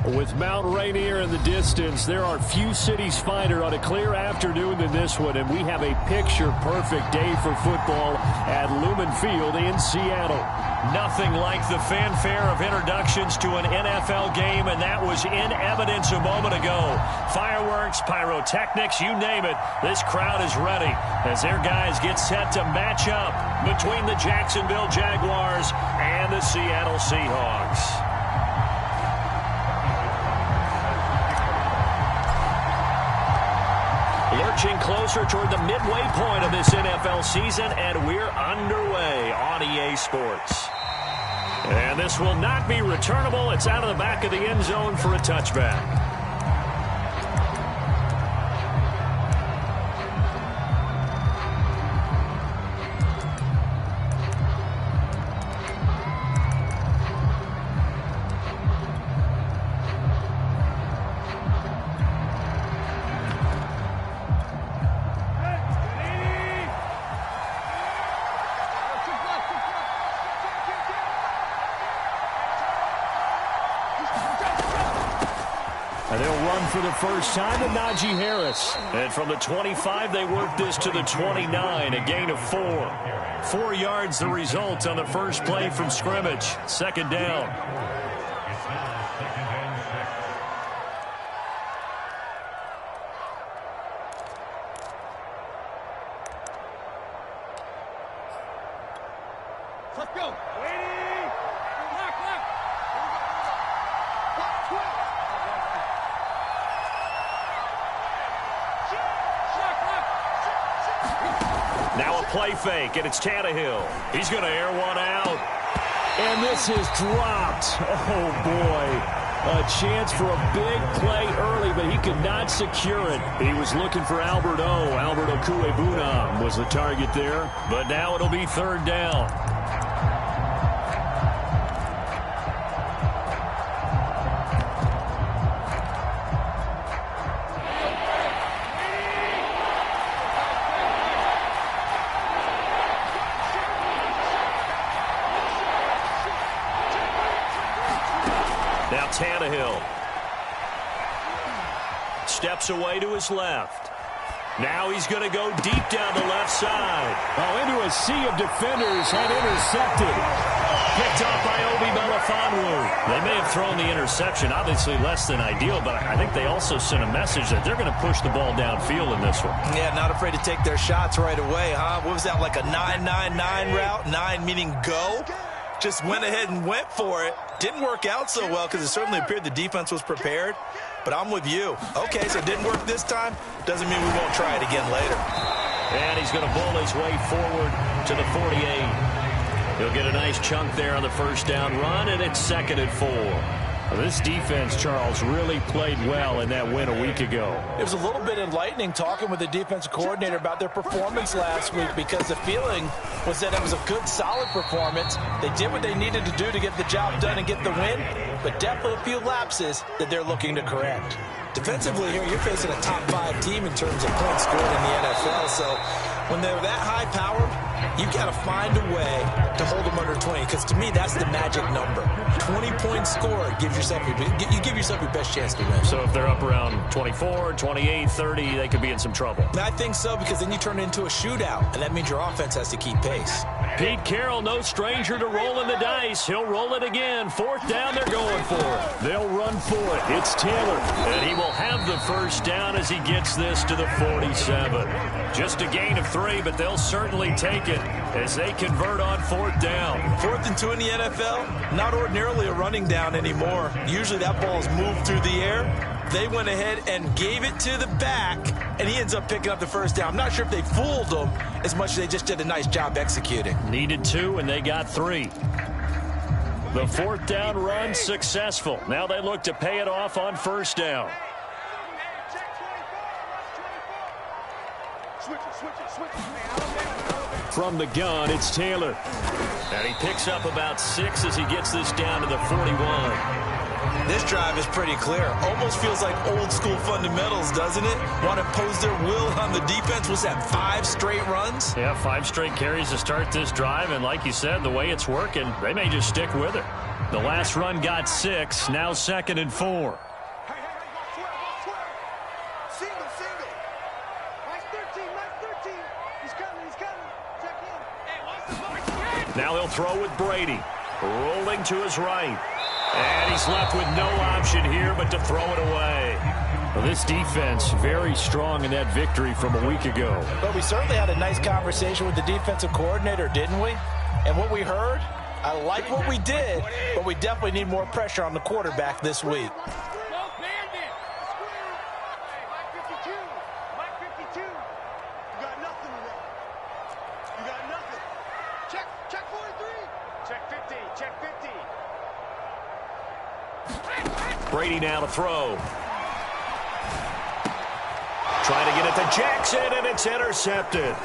With Mount Rainier in the distance, there are few cities finer on a clear afternoon than this one, and we have a picture-perfect day for football at Lumen Field in Seattle. Nothing like the fanfare of introductions to an NFL game, and that was in evidence a moment ago. Fireworks, pyrotechnics, you name it, this crowd is ready as their guys get set to match up between the Jacksonville Jaguars and the Seattle Seahawks. Lurching closer toward the midway point of this NFL season, and we're underway on EA Sports. And this will not be returnable. It's out of the back of the end zone for a touchback. And they'll run for the first time to Najee Harris. And from the 25, they work this to the 29, a gain of 4. 4 yards the result on the first play from scrimmage. Second down. Let's go. Now a play fake, and it's Tannehill. He's going to air one out. And this is dropped. Oh, boy. A chance for a big play early, but he could not secure it. He was looking for Albert Okuebunam was the target there. But now it'll be third down. Now Tannehill steps away to his left. Now he's going to go deep down the left side. Oh, into a sea of defenders and intercepted. Picked off by Obi Melifonwu. They may have thrown the interception, obviously less than ideal, but I think they also sent a message that they're going to push the ball downfield in this one. Yeah, not afraid to take their shots right away, huh? What was that, like a 9-9-9 route? 9 meaning go? Just went ahead and went for it. Didn't work out so well because it certainly appeared the defense was prepared. But I'm with you. Okay, so it didn't work this time. Doesn't mean we won't try it again later. And he's going to bull his way forward to the 48. He'll get a nice chunk there on the first down run, and it's 2nd and 4. This defense, Charles, really played well in that win a week ago. It was a little bit enlightening talking with the defensive coordinator about their performance last week because the feeling was that it was a good, solid performance. They did what they needed to do to get the job done and get the win, but definitely a few lapses that they're looking to correct. Defensively here, you're facing a top 5 team in terms of points scored in the NFL, so when they're that high-powered, you've got to find a way to hold them under 20, because to me, that's the magic number. 20 points scored gives yourself you give yourself your best chance to win. So if they're up around 24, 28, 30, they could be in some trouble. I think so, because then you turn it into a shootout, and that means your offense has to keep pace. Pete Carroll, no stranger to rolling the dice. He'll roll it again. 4th down, they're going for it. They'll run for it. It's Taylor. And he will have the first down as he gets this to the 47. Just a gain of 3, but they'll certainly take it as they convert on 4th down. 4th and 2 in the NFL, not ordinarily a running down anymore. Usually that ball is moved through the air. They went ahead and gave it to the back, and he ends up picking up the first down. I'm not sure if they fooled him as much as they just did a nice job executing. Needed 2, and they got 3. The 4th down run successful. Now they look to pay it off on 1st down. From the gun, it's Taylor. And he picks up about 6 as he gets this down to the 41. This drive is pretty clear. Almost feels like old school fundamentals, doesn't it? Want to impose their will on the defense. Was that 5 straight runs? Yeah, 5 straight carries to start this drive. And like you said, the way it's working, they may just stick with it. The last run got 6. Now 2nd and 4. Now he'll throw with Brady. Rolling to his right. And he's left with no option here but to throw it away. Well, this defense very strong in that victory from a week ago. But we certainly had a nice conversation with the defensive coordinator, didn't we? And what we heard, I like what we did, but we definitely need more pressure on the quarterback this week. Brady now to throw. Trying to get it to Jackson, and it's intercepted.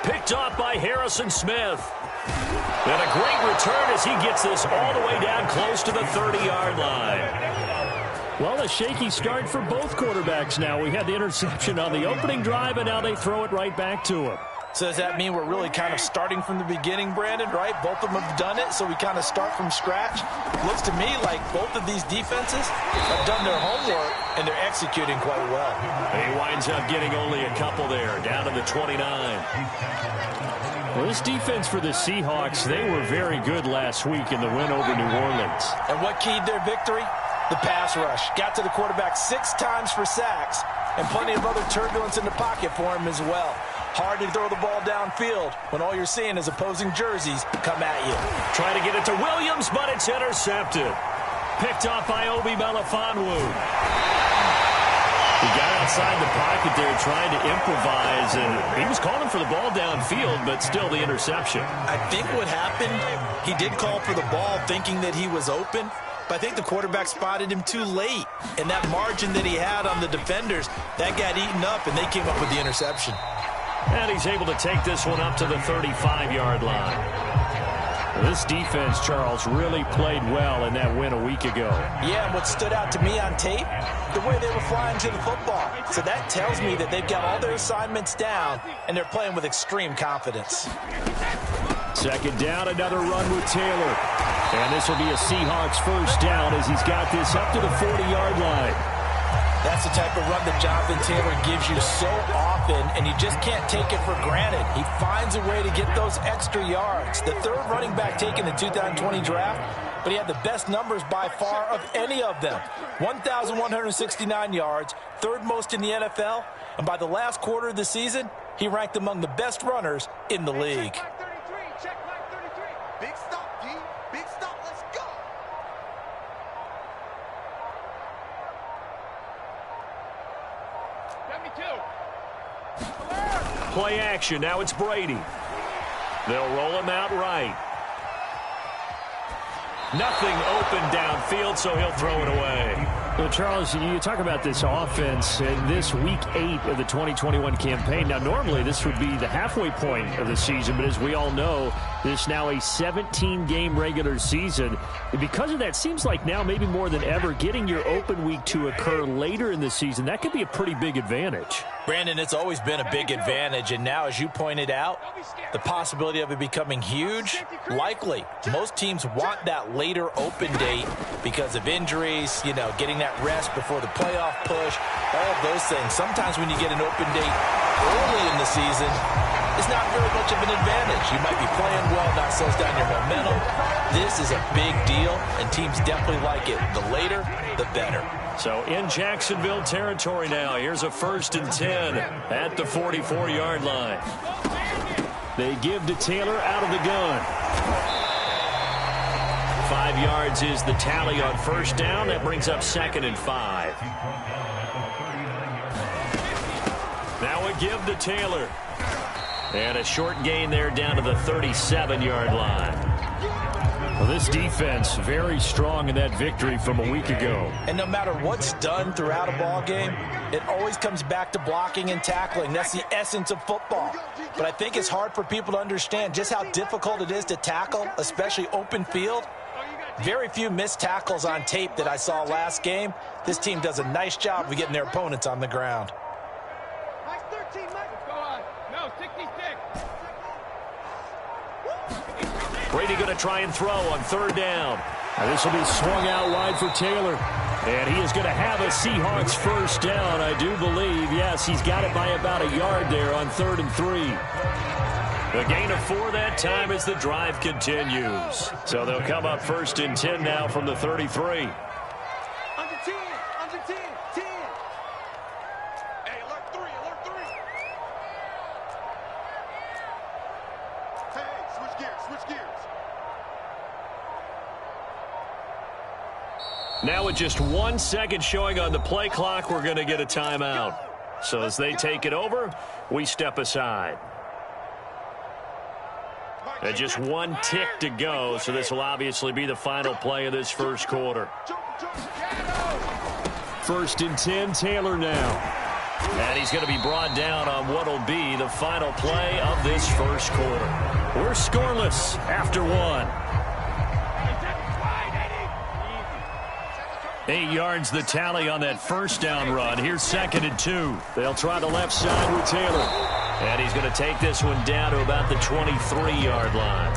Picked off by Harrison Smith. And a great return as he gets this all the way down close to the 30-yard line. Well, a shaky start for both quarterbacks now. We had the interception on the opening drive, and now they throw it right back to him. So does that mean we're really kind of starting from the beginning, Brandon, right? Both of them have done it, so we kind of start from scratch. Looks to me like both of these defenses have done their homework, and they're executing quite well. He winds up getting only a couple there, down to the 29. Well, this defense for the Seahawks, they were very good last week in the win over New Orleans. And what keyed their victory? The pass rush. Got to the quarterback 6 times for sacks, and plenty of other turbulence in the pocket for him as well. Hard to throw the ball downfield when all you're seeing is opposing jerseys come at you. Trying to get it to Williams, but it's intercepted. Picked off by Obi Melifonwu. He got outside the pocket there trying to improvise, and he was calling for the ball downfield, but still the interception. I think what happened, he did call for the ball thinking that he was open, but I think the quarterback spotted him too late. And that margin that he had on the defenders, that got eaten up, and they came up with the interception. And he's able to take this one up to the 35-yard line. This defense, Charles, really played well in that win a week ago. Yeah, and what stood out to me on tape, the way they were flying to the football. So that tells me that they've got all their assignments down, and they're playing with extreme confidence. 2nd down, another run with Taylor. And this will be a Seahawks first down as he's got this up to the 40-yard line. That's the type of run that Jonathan Taylor gives you so often, and you just can't take it for granted. He finds a way to get those extra yards. The 3rd running back taken in the 2020 draft, but he had the best numbers by far of any of them. 1,169 yards, 3rd most in the NFL, and by the last quarter of the season, he ranked among the best runners in the league. Check mark 33. Big stop, G. Big stop. Let's go. Play action. Now it's Brady. They'll roll him out right. Nothing open downfield, so he'll throw it away. Well, Charles, you talk about this offense in this week 8 of the 2021 campaign. Now, normally this would be the halfway point of the season, but as we all know, this now a 17-game regular season. And because of that, seems like now maybe more than ever, getting your open week to occur later in the season, that could be a pretty big advantage. Brandon, it's always been a big advantage, and now, as you pointed out, the possibility of it becoming huge, likely. Most teams want that later open date because of injuries, you know, getting that rest before the playoff push, all of those things. Sometimes when you get an open date early in the season, it's not very much of an advantage. You might be playing well, not slows down your momentum. This is a big deal, and teams definitely like it. The later, the better. So in Jacksonville territory now, here's a 1st and 10 at the 44-yard line. They give to Taylor out of the gun. 5 yards is the tally on 1st down. That brings up 2nd and 5. Now a give to Taylor. And a short gain there down to the 37-yard line. Well, this defense very strong in that victory from a week ago. And no matter what's done throughout a ball game, it always comes back to blocking and tackling. That's the essence of football. But I think it's hard for people to understand just how difficult it is to tackle, especially open field. Very few missed tackles on tape that I saw last game. This team does a nice job of getting their opponents on the ground. Brady going to try and throw on 3rd down. This will be swung out wide for Taylor. And he is going to have a Seahawks first down, I do believe. Yes, he's got it by about a yard there on 3rd and 3. A gain of 4 that time as the drive continues. So they'll come up 1st and 10 now from the 33. Under 10, 10. Hey, alert 3. Hey, switch gears. Now with just 1 second showing on the play clock, we're going to get a timeout. So as they take it over, we step aside. And just 1 tick to go, so this will obviously be the final play of this first quarter. 1st and 10, Taylor now. And he's going to be brought down on what will be the final play of this first quarter. We're scoreless after 1. 8 yards the tally on that first down run. Here's 2nd and 2. They'll try the left side with Taylor. And he's going to take this one down to about the 23-yard line.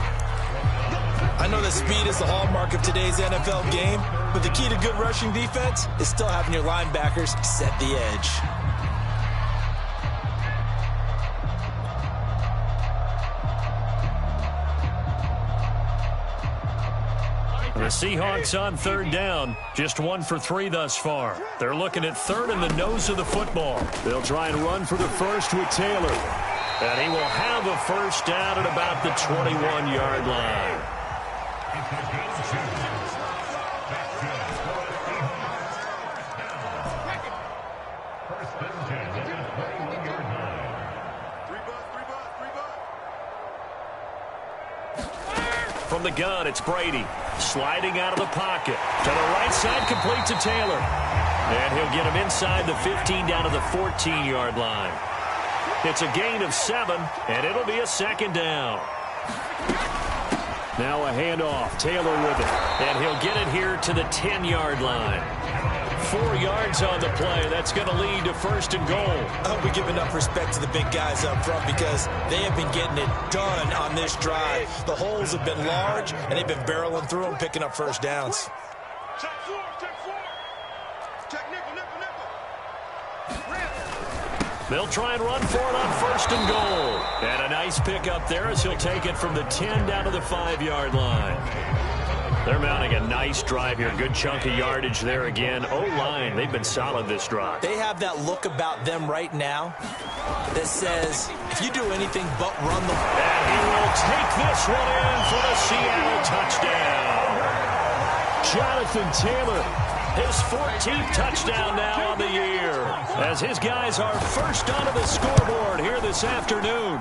I know that speed is the hallmark of today's NFL game, but the key to good rushing defense is still having your linebackers set the edge. The Seahawks on 3rd down, just 1 for 3 thus far. They're looking at 3rd in the nose of the football. They'll try and run for the first with Taylor. And he will have a first down at about the 21-yard line. From the gun, it's Brady. Sliding out of the pocket. To the right side, complete to Taylor. And he'll get him inside the 15 down to the 14-yard line. It's a gain of 7, and it'll be a 2nd down. Now a handoff. Taylor with it. And he'll get it here to the 10-yard line. 4 yards on the play. That's going to lead to 1st and goal. I hope we give enough respect to the big guys up front because they have been getting it done on this drive. The holes have been large, and they've been barreling through them, picking up first downs. Check floor. Check nickel. They'll try and run for it on 1st and goal. And a nice pickup there as he'll take it from the 10 down to the 5-yard line. They're mounting a nice drive here. Good chunk of yardage there again. O-line, they've been solid this drive. They have that look about them right now that says, if you do anything but run the ball. And he will take this one in for the Seattle touchdown. Jonathan Taylor. His 14th touchdown now on the year. As his guys are first onto the scoreboard here this afternoon.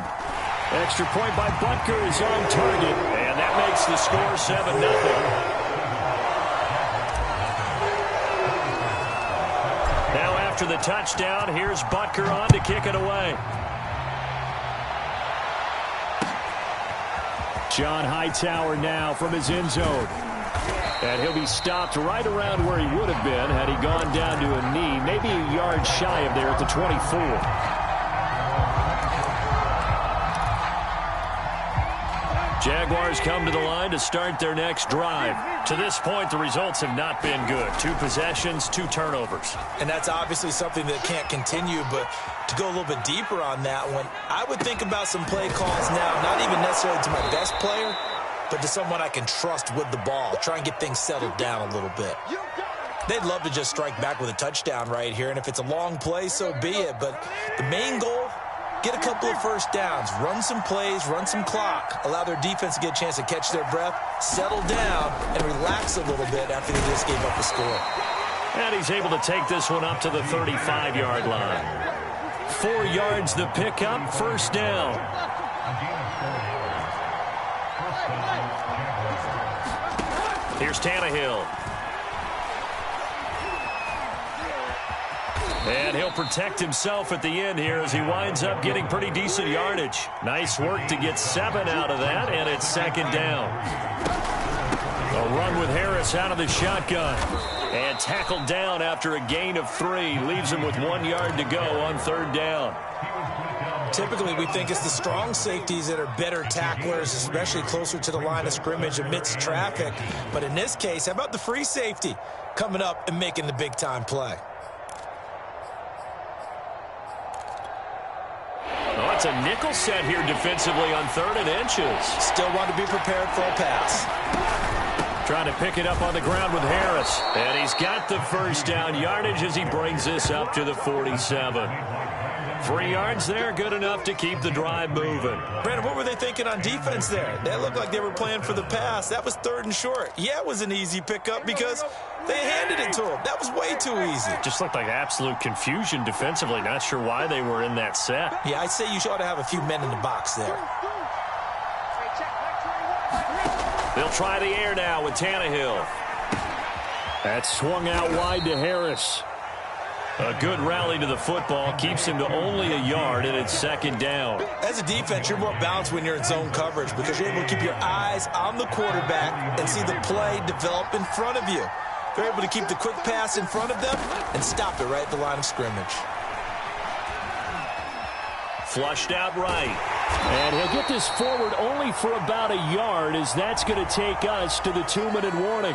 Extra point by Butker is on target. And that makes the score 7-0. Now after the touchdown, here's Butker on to kick it away. John Hightower now from his end zone. And he'll be stopped right around where he would have been had he gone down to a knee, maybe a yard shy of there at the 24. Jaguars come to the line to start their next drive. To this point, the results have not been good. 2 possessions, 2 turnovers. And that's obviously something that can't continue, but to go a little bit deeper on that one, I would think about some play calls now, not even necessarily to my best player, but to someone I can trust with the ball. Try and get things settled down a little bit. They'd love to just strike back with a touchdown right here, and if it's a long play, so be it. But the main goal, get a couple of first downs, run some plays, run some clock, allow their defense to get a chance to catch their breath, settle down, and relax a little bit after they just gave up a score. And he's able to take this one up to the 35-yard line. 4 yards the pickup, first down. Here's Tannehill. And he'll protect himself at the end here as he winds up getting pretty decent yardage. Nice work to get 7 out of that, and it's 2nd down. A run with Harris out of the shotgun. And tackled down after a gain of 3. Leaves him with 1 yard to go on 3rd down. Typically, we think it's the strong safeties that are better tacklers, especially closer to the line of scrimmage amidst traffic. But in this case, how about the free safety coming up and making the big-time play? Oh, it's a nickel set here defensively on 3rd and inches. Still want to be prepared for a pass. Trying to pick it up on the ground with Harris. And he's got the first down yardage as he brings this up to the 47. 3 yards there, good enough to keep the drive moving. Brandon, what were they thinking on defense there? They looked like they were playing for the pass. That was 3rd and short. Yeah, it was an easy pickup because they handed it to him. That was way too easy. Just looked like absolute confusion defensively. Not sure why they were in that set. Yeah, I'd say you ought to have a few men in the box there. They'll try the air now with Tannehill. That's swung out wide to Harris. A good rally to the football keeps him to only a yard, and it's 2nd down. As a defense, you're more balanced when you're in zone coverage because you're able to keep your eyes on the quarterback and see the play develop in front of you. They're able to keep the quick pass in front of them and stop it right at the line of scrimmage. Flushed out right. And he'll get this forward only for about a yard, as that's going to take us to the 2-minute warning.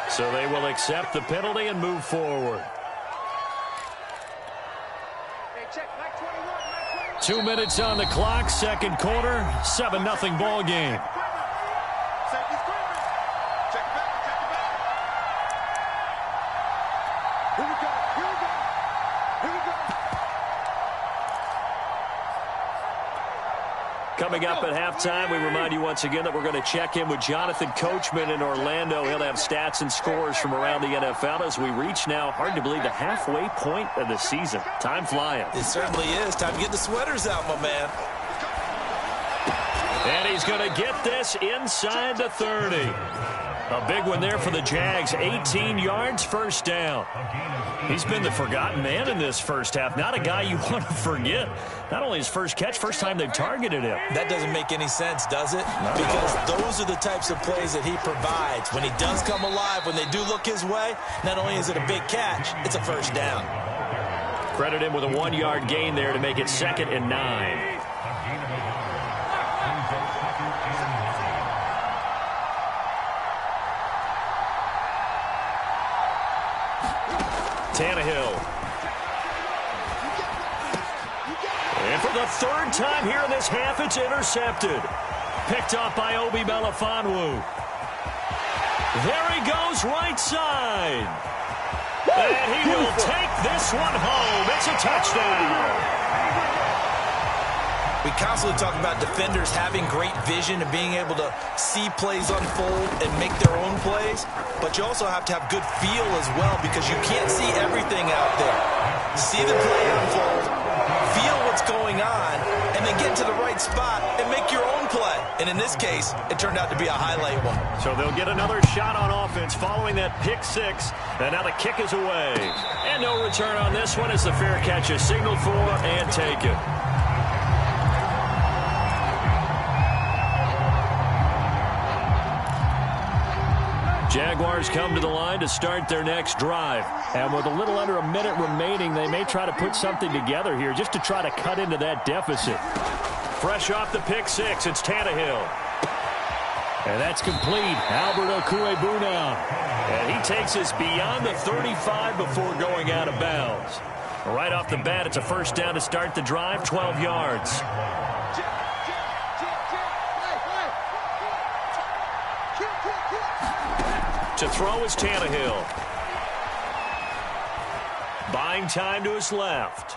So they will accept the penalty and move forward. 2 minutes on the clock, 2nd quarter, 7-0 ball game. Coming up at halftime, we remind you once again that we're going to check in with Jonathan Coachman in Orlando. He'll have stats and scores from around the NFL as we reach now, hard to believe, the halfway point of the season. Time flying. It certainly is. Time to get the sweaters out, my man. And he's going to get this inside the 30. A big one there for the Jags. 18 yards, 1st down. He's been the forgotten man in this first half. Not a guy you want to forget. Not only his first catch, first time they've targeted him. That doesn't make any sense, does it? Because those are the types of plays that he provides. When he does come alive, when they do look his way, not only is it a big catch, it's a 1st down. Credit him with a 1-yard gain there to make it 2nd and 9. Tannehill. And for the 3rd time here in this half, it's intercepted. Picked off by Obi Melifonwu. There he goes, right side. And he will take this one home. It's a touchdown. We constantly talk about defenders having great vision and being able to see plays unfold and make their own plays, but you also have to have good feel as well because you can't see everything out there. See the play unfold, feel what's going on, and then get to the right spot and make your own play. And in this case, it turned out to be a highlight one. So they'll get another shot on offense following that pick 6, and now the kick is away. And no return on this one as the fair catch is signaled for and taken. Jaguars come to the line to start their next drive. And with a little under a minute remaining, they may try to put something together here just to try to cut into that deficit. Fresh off the pick 6, it's Tannehill. And that's complete. Albert Okwuegbunam. And he takes us beyond the 35 before going out of bounds. Right off the bat, it's a 1st down to start the drive, 12 yards. To throw is Tannehill. Buying time to his left.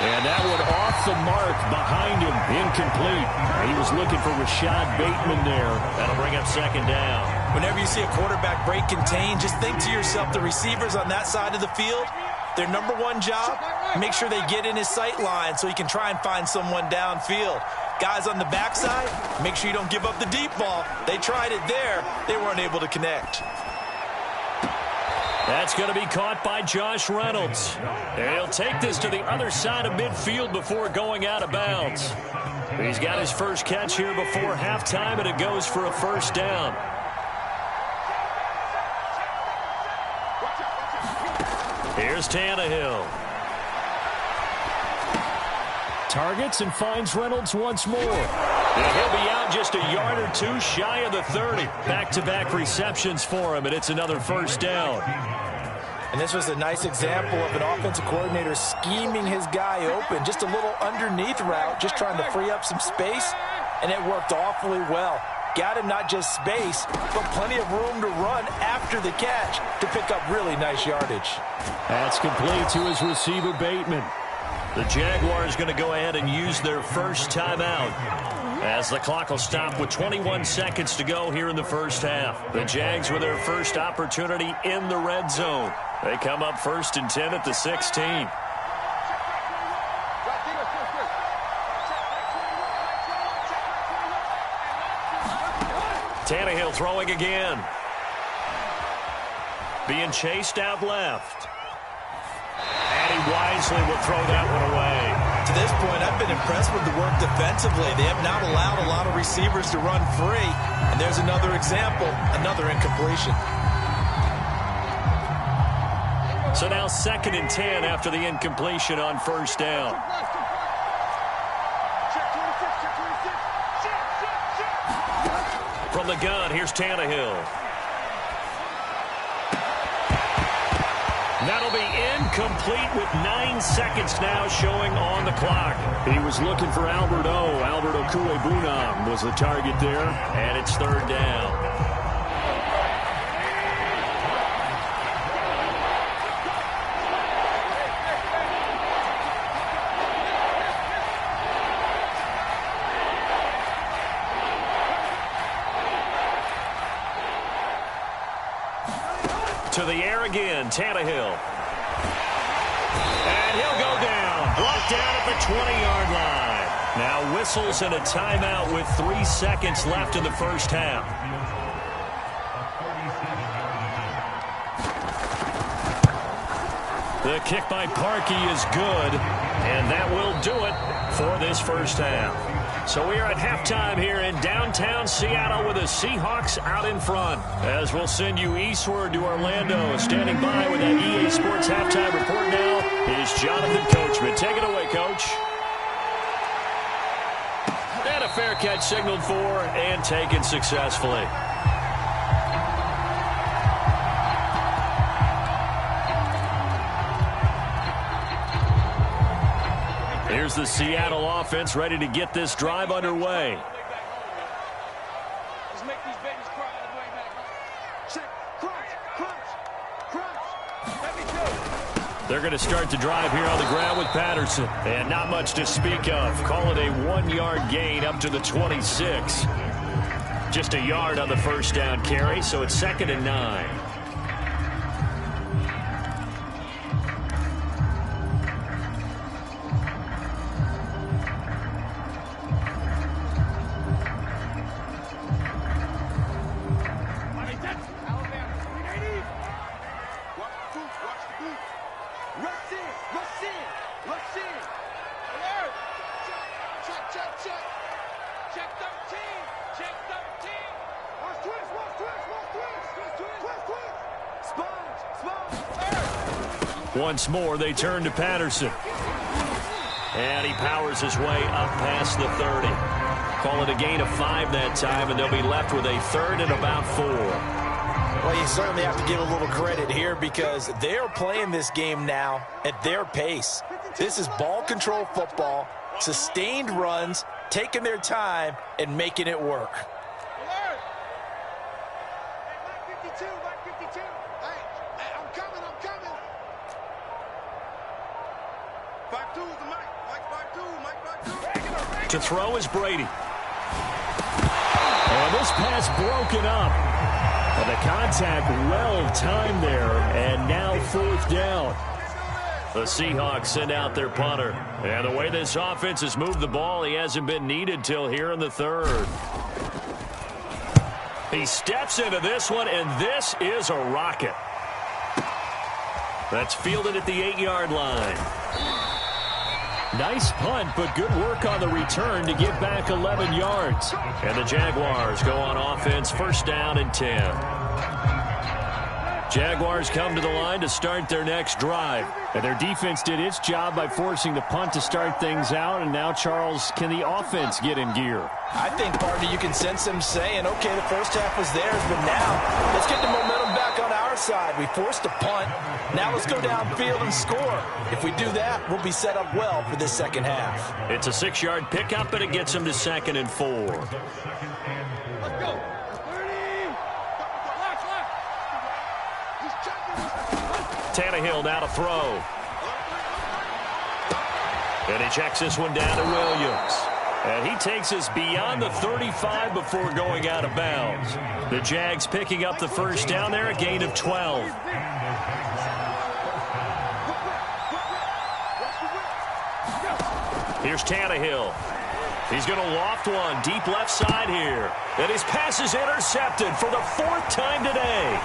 And that one off the mark behind him. Incomplete. He was looking for Rashad Bateman there. That'll bring up 2nd down. Whenever you see a quarterback break contain, just think to yourself, the receivers on that side of the field, their number one job, make sure they get in his sight line so he can try and find someone downfield. Guys on the backside, make sure you don't give up the deep ball. They tried it there. They weren't able to connect. That's going to be caught by Josh Reynolds. And he'll take this to the other side of midfield before going out of bounds. He's got his first catch here before halftime, and it goes for a 1st down. Here's Tannehill. targets and finds Reynolds once more. And he'll be out just a yard or two shy of the 30. Back-to-back receptions for him, and it's another first down. And this was a nice example of an offensive coordinator scheming his guy open. Just a little underneath route, just trying to free up some space, and it worked awfully well. Got him not just space, but plenty of room to run after the catch to pick up really nice yardage. That's complete to his receiver, Bateman. The Jaguars going to go ahead and use their first timeout as the clock will stop with 21 seconds to go here in the first half. The Jags with their first opportunity in the red zone. They come up 1st and 10 at the 16. Tannehill throwing again. Being chased out left. And he wisely will throw that one away. To this point, I've been impressed with the work defensively. They have not allowed a lot of receivers to run free. And there's another example, another incompletion. So now 2nd and 10 after the incompletion on first down. From the gun, here's Tannehill. That'll be incomplete with 9 seconds now showing on the clock. He was looking for Albert O. Albert Okwuegbunam was the target there. And it's 3rd down. To the air again, Tannehill. And he'll go down. Brought down at the 20-yard line. Now whistles and a timeout with 3 seconds left in the first half. The kick by Parkey is good, and that will do it for this first half. So we are at halftime here in downtown Seattle with the Seahawks out in front. As we'll send you eastward to Orlando. Standing by with that EA Sports halftime report now is Jonathan Coachman. Take it away, Coach. And a fair catch signaled for and taken successfully. Here's the Seattle offense ready to get this drive underway. They're going to start the drive here on the ground with Patterson. And not much to speak of. Call it a 1-yard gain up to the 26. Just a yard on the first down carry, so it's 2nd and 9. Once more, they turn to Patterson. And he powers his way up past the 30. Call it a gain of 5 that time, and they'll be left with a 3rd and about 4. Well, you certainly have to give a little credit here because they're playing this game now at their pace. This is ball control football, sustained runs, taking their time, and making it work. To throw is Brady. And this pass broken up. And the contact well timed there. And now 4th down. The Seahawks send out their punter. And the way this offense has moved the ball, he hasn't been needed till here in the 3rd. He steps into this one, and this is a rocket. That's fielded at the 8-yard line. Nice punt, but good work on the return to get back 11 yards. And the Jaguars go on offense, 1st down and 10. Jaguars come to the line to start their next drive. And their defense did its job by forcing the punt to start things out. And now, Charles, can the offense get in gear? I think, partner, you can sense them saying, okay, the first half was theirs, but now let's get the momentum back on our side. We forced a punt. Now let's go downfield and score. If we do that, we'll be set up well for this second half. It's a 6-yard pickup, and it gets them to 2nd and 4. Let's go. Tannehill now to throw. And he checks this one down to Williams. And he takes us beyond the 35 before going out of bounds. The Jags picking up the first down there, a gain of 12. Here's Tannehill. He's going to loft one deep left side here. And his pass is intercepted for the 4th time today.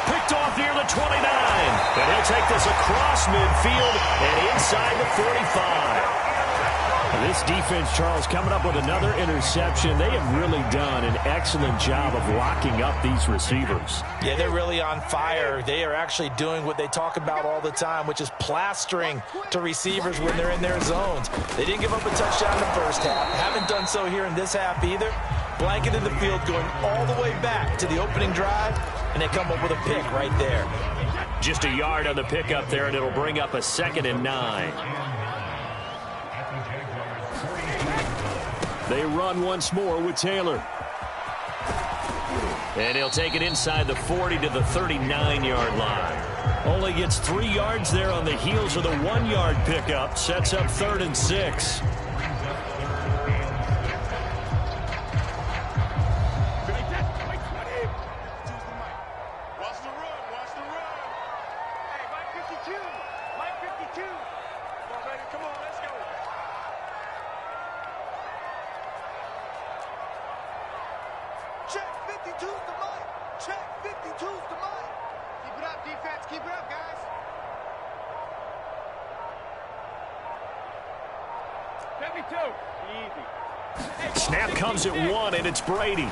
Picked off near the 29. And he'll take this across midfield and inside the 45. This defense, Charles, coming up with another interception. They have really done an excellent job of locking up these receivers. Yeah, they're really on fire. They are actually doing what they talk about all the time, which is plastering to receivers when they're in their zones. They didn't give up a touchdown in the first half. Haven't done so here in this half either. Blanketed the field going all the way back to the opening drive, and they come up with a pick right there. Just a yard on the pickup there, and it'll bring up a 2nd and 9. They run once more with Taylor. And he'll take it inside the 40 to the 39-yard line. Only gets 3 yards there on the heels of the 1-yard pickup. Sets up 3rd and 6. Snap comes at 1, and it's Brady.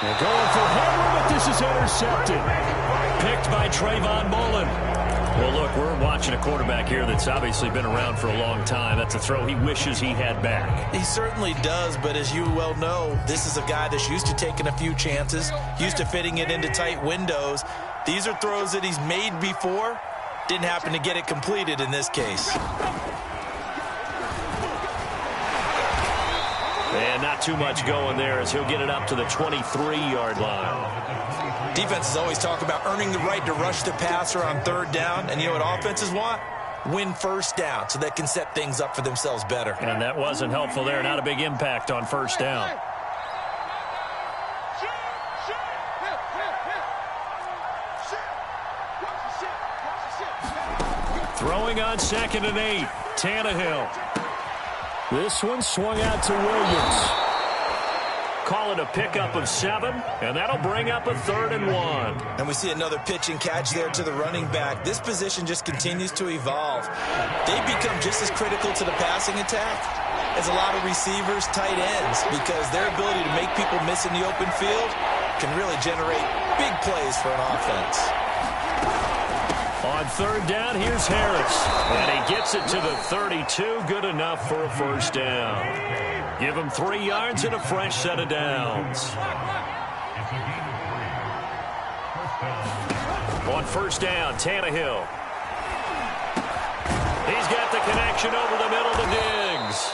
They're going for Henry, but this is intercepted. Picked by Trayvon Mullen. Well, look, we're watching a quarterback here that's obviously been around for a long time. That's a throw he wishes he had back. He certainly does, but as you well know, this is a guy that's used to taking a few chances, used to fitting it into tight windows. These are throws that he's made before. Didn't happen to get it completed in this case. And not too much going there as he'll get it up to the 23-yard line. Defenses always talk about earning the right to rush the passer on 3rd down. And you know what offenses want? Win 1st down so they can set things up for themselves better. And that wasn't helpful there. Not a big impact on 1st down. Throwing on 2nd and 8. Tannehill. This one swung out to Williams. Call it a pickup of 7, and that'll bring up a 3rd and 1. And we see another pitch and catch there to the running back. This position just continues to evolve. They become just as critical to the passing attack as a lot of receivers, tight ends, because their ability to make people miss in the open field can really generate big plays for an offense. On 3rd down, here's Harris. And he gets it to the 32. Good enough for a 1st down. Give him 3 yards and a fresh set of downs. On 1st down, Tannehill. He's got the connection over the middle to Diggs.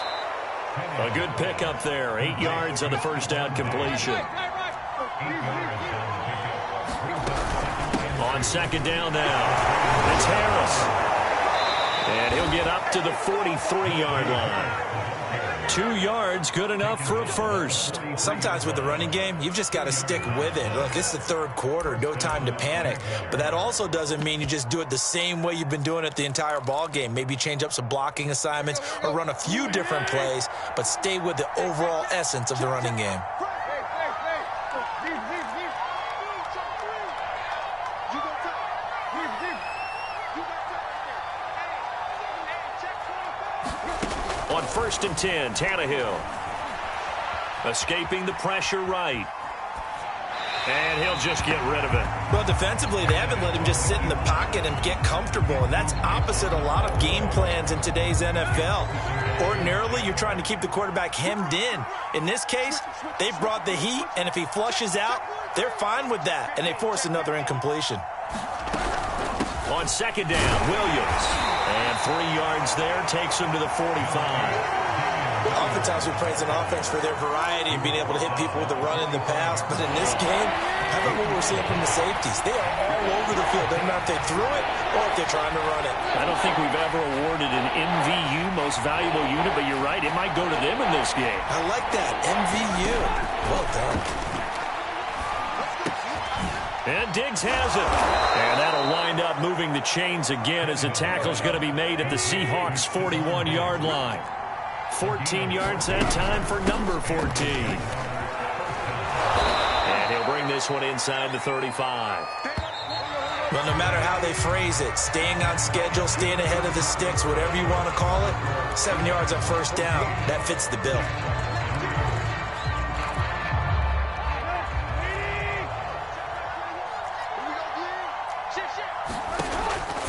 A good pickup there. 8 yards on the 1st down completion. On 2nd down now, it's Harris. And he'll get up to the 43-yard line. 2 yards, good enough for a 1st. Sometimes with the running game, you've just got to stick with it. Look, it's the 3rd quarter, no time to panic. But that also doesn't mean you just do it the same way you've been doing it the entire ball game. Maybe change up some blocking assignments or run a few different plays, but stay with the overall essence of the running game. On 1st and 10, Tannehill. Escaping the pressure right. And he'll just get rid of it. Well, defensively, they haven't let him just sit in the pocket and get comfortable, and that's opposite a lot of game plans in today's NFL. Ordinarily, you're trying to keep the quarterback hemmed in. In this case, they brought the heat, and if he flushes out, they're fine with that, and they force another incompletion. On second down, Williams. And 3 yards there, takes him to the 45. Oftentimes we praise an offense for their variety and being able to hit people with the run and the pass. But in this game, how about what we're seeing from the safeties? They are all over the field. Doesn't matter if they threw it or if they're trying to run it. I don't think we've ever awarded an MVU, most valuable unit, but you're right, it might go to them in this game. I like that, MVU. Well done. And Diggs has it. And that'll wind up moving the chains again as the tackle's going to be made at the Seahawks' 41-yard line. 14 yards that time for number 14. And he'll bring this one inside the 35. Well, no matter how they phrase it, staying on schedule, staying ahead of the sticks, whatever you want to call it, 7 yards on first down, that fits the bill.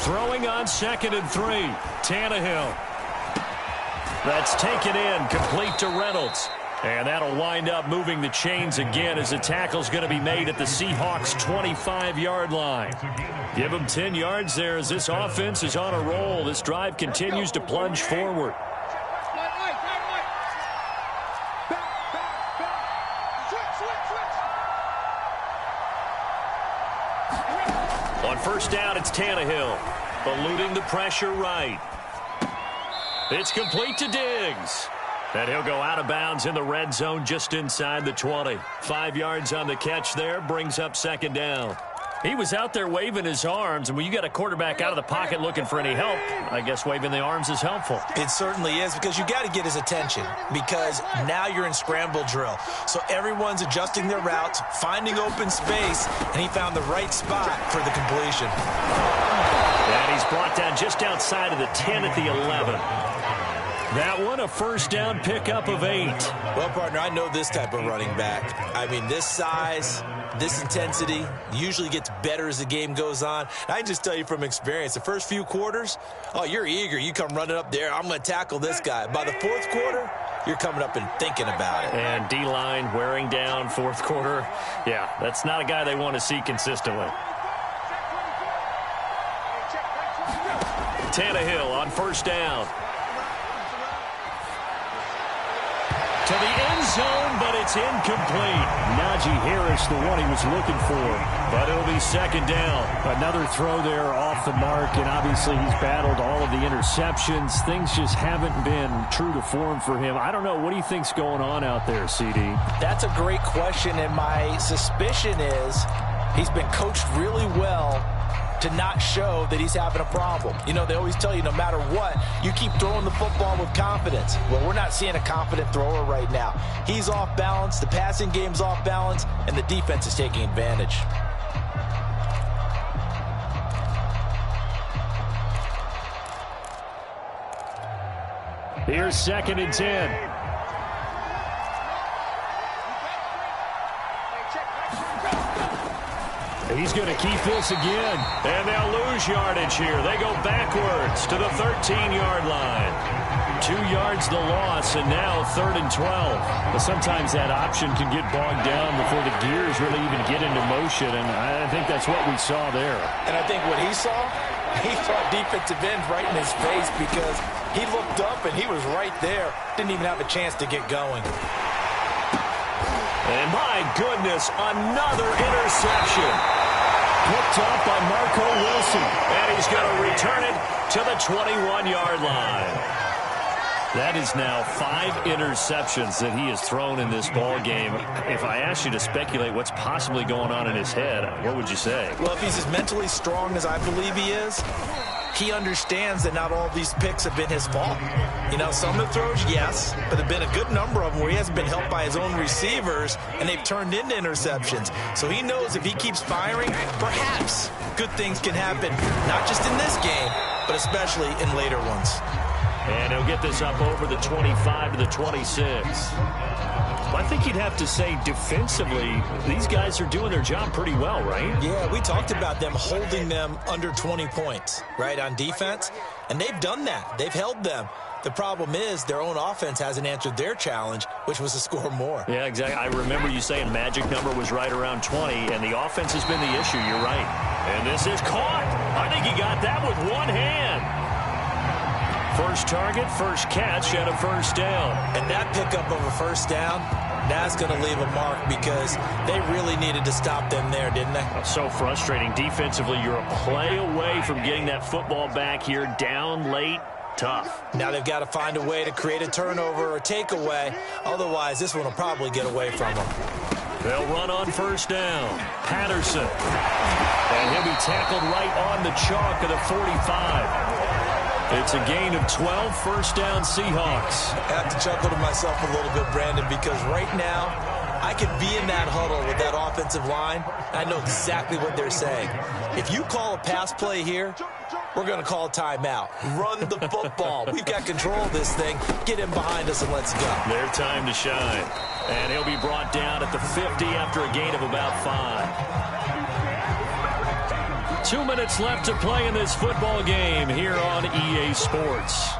Throwing on 2nd and 3. Tannehill. That's taken in, complete to Reynolds. And that'll wind up moving the chains again as the tackle's going to be made at the Seahawks' 25-yard line. Give them 10 yards there as this offense is on a roll. This drive continues to plunge forward. On first down, it's Tannehill. Eluding the pressure right. It's complete to Diggs. And he'll go out of bounds in the red zone just inside the 20. 5 yards on the catch there, brings up second down. He was out there waving his arms, and when you got a quarterback out of the pocket looking for any help, I guess waving the arms is helpful. It certainly is, because you got to get his attention, because now you're in scramble drill. So everyone's adjusting their routes, finding open space, and he found the right spot for the completion. And he's brought down just outside of the 10 at the 11. That one, a first down pickup of 8. Well, partner, I know this type of running back. I mean, this size, this intensity usually gets better as the game goes on. I can just tell you from experience, the first few quarters, oh, you're eager. You come running up there, I'm going to tackle this guy. By the fourth quarter, you're coming up and thinking about it. And D-line wearing down fourth quarter. Yeah, that's not a guy they want to see consistently. Tannehill on first down. To the end zone, but it's incomplete. Najee Harris, the one he was looking for. But it'll be second down. Another throw there off the mark, and obviously he's battled all of the interceptions. Things just haven't been true to form for him. I don't know. What do you think's going on out there, CD? That's a great question, and my suspicion is he's been coached really well to not show that he's having a problem. You know, they always tell you no matter what, you keep throwing the football with confidence. Well, we're not seeing a confident thrower right now. He's off balance, the passing game's off balance, and the defense is taking advantage. Here's 2nd and 10. He's going to keep this again. And they'll lose yardage here. They go backwards to the 13-yard line. 2 yards the loss, and now 3rd and 12. But sometimes that option can get bogged down before the gears really even get into motion, and I think that's what we saw there. And I think what he saw defensive end right in his face, because he looked up and he was right there. Didn't even have a chance to get going. And my goodness, another interception. Picked up by Marco Wilson. And he's going to return it to the 21-yard line. That is now 5 interceptions that he has thrown in this ball game. If I asked you to speculate what's possibly going on in his head, what would you say? Well, if he's as mentally strong as I believe he is, he understands that not all of these picks have been his fault. You know, some of the throws, yes, but there have been a good number of them where he hasn't been helped by his own receivers, and they've turned into interceptions. So he knows if he keeps firing, perhaps good things can happen, not just in this game, but especially in later ones. And he'll get this up over the 25 to the 26. I think you'd have to say defensively, these guys are doing their job pretty well, right? Yeah, we talked about them holding them under 20 points, right, on defense. And they've done that. They've held them. The problem is their own offense hasn't answered their challenge, which was to score more. Yeah, exactly. I remember you saying magic number was right around 20, and the offense has been the issue. You're right. And this is caught. I think he got that with one hand. First target, first catch, and a first down. And that pickup of a first down, that's going to leave a mark because they really needed to stop them there, didn't they? So frustrating. Defensively, you're a play away from getting that football back here down late. Tough. Now they've got to find a way to create a turnover or takeaway. Otherwise, this one will probably get away from them. They'll run on first down. Patterson. And he'll be tackled right on the chalk of the 45. It's a gain of 12, first down Seahawks. I have to chuckle to myself a little bit, Brandon, because right now I could be in that huddle with that offensive line. I know exactly what they're saying. If you call a pass play here, we're going to call a timeout. Run the football. We've got control of this thing. Get him behind us and let's go. Their time to shine. And he'll be brought down at the 50 after a gain of about 5. 2 minutes left to play in this football game here on EA Sports.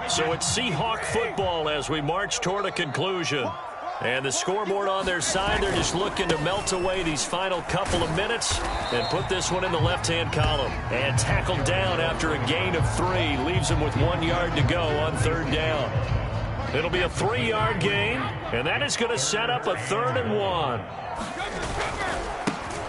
So it's Seahawk football as we march toward a conclusion. And the scoreboard on their side, they're just looking to melt away these final couple of minutes and put this one in the left-hand column. And tackled down after a gain of 3. Leaves them with 1 yard to go on third down. It'll be a 3-yard gain, and that is going to set up a 3rd and 1.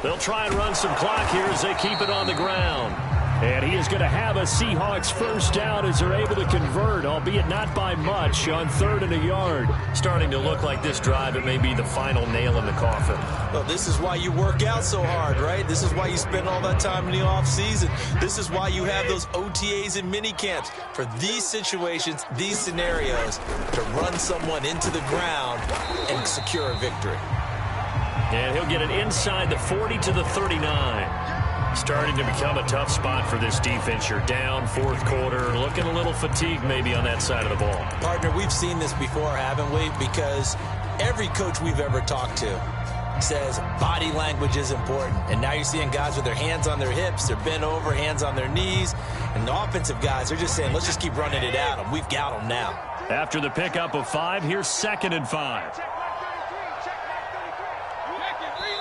They'll try and run some clock here as they keep it on the ground. And he is going to have a Seahawks first down as they're able to convert, albeit not by much, on 3rd and a yard. Starting to look like this drive, it may be the final nail in the coffin. Well, this is why you work out so hard, right? This is why you spend all that time in the offseason. This is why you have those OTAs and mini camps for these situations, these scenarios, to run someone into the ground and secure a victory. And he'll get it inside the 40 to the 39. Starting to become a tough spot for this defense. You're down, fourth quarter, looking a little fatigued maybe on that side of the ball. Partner, we've seen this before, haven't we? Because every coach we've ever talked to says body language is important. And now you're seeing guys with their hands on their hips, they're bent over, hands on their knees. And the offensive guys, they're just saying, let's just keep running it at them. We've got them now. After the pickup of 5, here's 2nd and 5.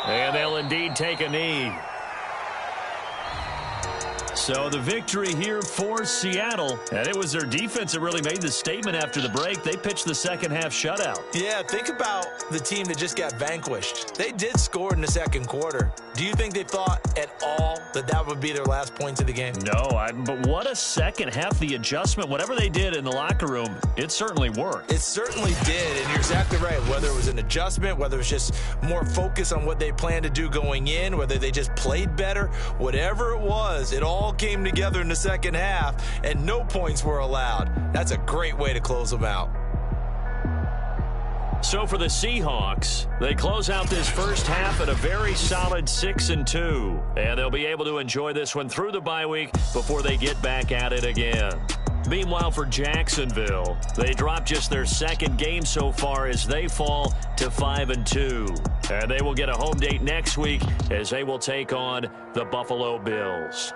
And they'll indeed take a knee. So the victory here for Seattle, and it was their defense that really made the statement after the break. They pitched the second-half shutout. Yeah, think about the team that just got vanquished. They did score in the second quarter. Do you think they thought at all that that would be their last points of the game? No, but what a second half. The adjustment, whatever they did in the locker room, it certainly worked. It certainly did, and you're exactly right. Whether it was an adjustment, whether it was just more focus on what they planned to do going in, whether they just played better, whatever it was, it all came together in the second half, and no points were allowed. That's a great way to close them out. So for the Seahawks, they close out this first half at a very solid 6-2. And they'll be able to enjoy this one through the bye week before they get back at it again. Meanwhile, for Jacksonville, they dropped just their second game so far as they fall to 5-2. And they will get a home date next week as they will take on the Buffalo Bills.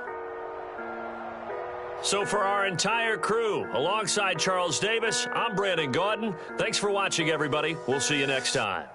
So for our entire crew, alongside Charles Davis, I'm Brandon Gaudin. Thanks for watching, everybody. We'll see you next time.